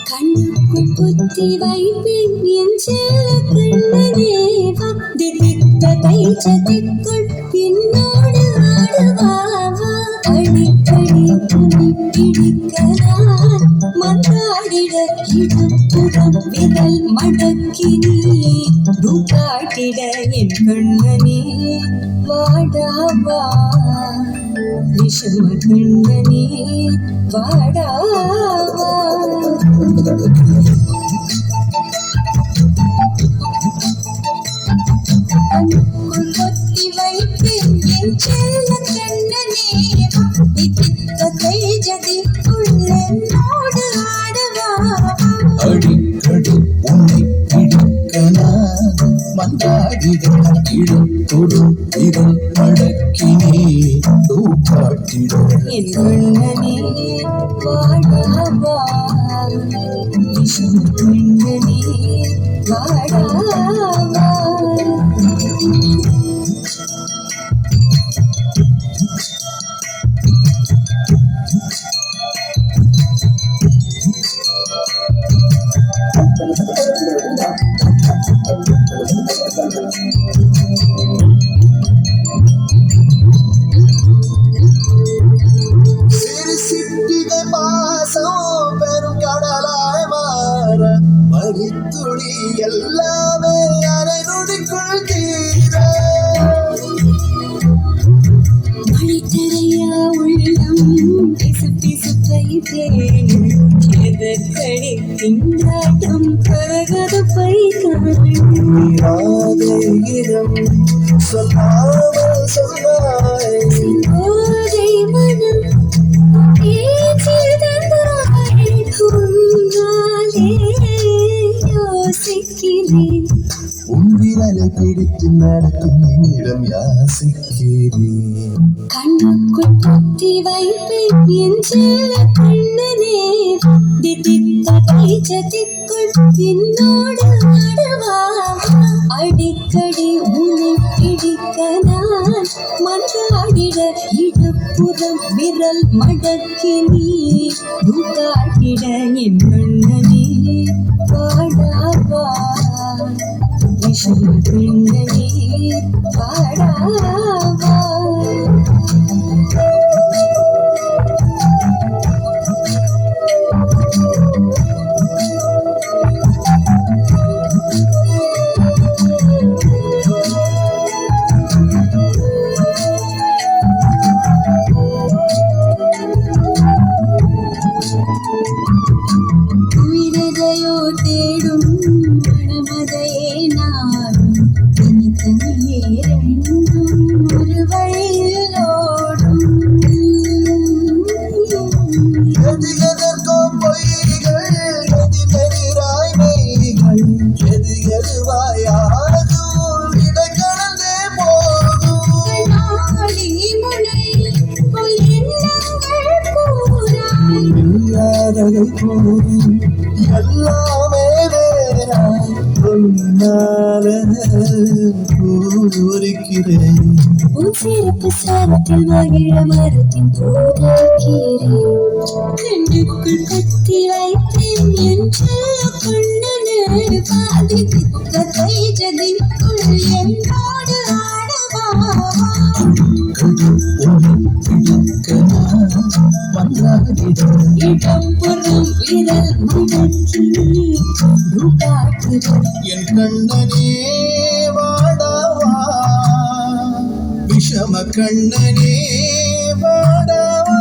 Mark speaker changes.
Speaker 1: கண்ணுக்குள் புத்தி வைப்பேன் என் செல்ல கண்ணனேவா திதித்த தைச்சதிக்குள் பின்னோடு ஆடுவாவா அடிக்கடி துணி பிடிக்கலாம் மன்றாடிட இடுப்புறம் விரல் மடக்கினி காட்டிட என் கண்ணனே வாடாவா விஷம கண்ணனே வாடாவா கொத்தி வைப்பேன் என் செல்ல கண்ணனே திதித்த தைஜதிக்குள் என்னோடு ஆடவா
Speaker 2: அடிக்கடி உன்னை பிடிக்கலாம் மன்றாடிட இடுப்புறம் விரல் மடக்கினே காட்டிட
Speaker 1: என் கண்ணனே வாடாவா விஷம கண்ணனே வாடாவா
Speaker 2: சிறுசிட்டிகை பாசம் பெரும் கடலாய் மாற மடித்துளி எல்லாமே அரை நொடிக்குள் தீர
Speaker 1: மணித்தரையா உள்ளம் பிசு பிசுப்பை தேனும் எதற்கடி திண்டாட்டம் கரகத
Speaker 2: இடம் சொல்லாமல் சொன்னாய்
Speaker 1: போதை மனம் ஏற்றிருந்தாய் உன்னாலே யோசிக்கிறேன்
Speaker 2: உன் விரலை பிடித்து நடக்கும் என்னிடம் யாசிக்கிறேன்
Speaker 1: கண்ணுக்குள் குத்தி வைப்பேன் என் செல்ல கண்ணனே திதித்த தைச்சதிக்குள் என்னோடு ஆடவா அடிக்கடி உன்னை பிடிக்க நான் மன்றாடிட இடுப்புறம் விரல் மடக்கி நீ காட்டிட என் கண்ணனே வாடாவா விஷம கண்ணனே வாடாவா உயிரதையோ தேடும் மனமதையே நாடும் தனித்தனியே ரெண்டும் ஒரு வழியில் ஓடும்
Speaker 2: எது எதற்கோ பொய்கள் எது நெறிராய் மெய்கள் எது எதுவாயாகும் இடை கடந்தே போகும்
Speaker 1: நாளி முனை பொய் எண்ணங்கள் கூறாய்
Speaker 2: இல்லாததை போதும் எல்லாமே வேறாய் பொன்னால பூரிக்கிறேன்
Speaker 1: உன் சிறப்பு சாரத்தில் மகிழ மரத்தின் போதாக்கிறேன் கண்ணுக்குள் கத்தி வைத்தேன் என் செல்ல கண்ணனே பாதித்த தைஜதிக்குள் என்னோடு ஆடவா இடம் புறம் விரல் மடக்கி காட்டுற
Speaker 2: என் கண்ணனே வாடாவா விஷம கண்ணனே வாடாவா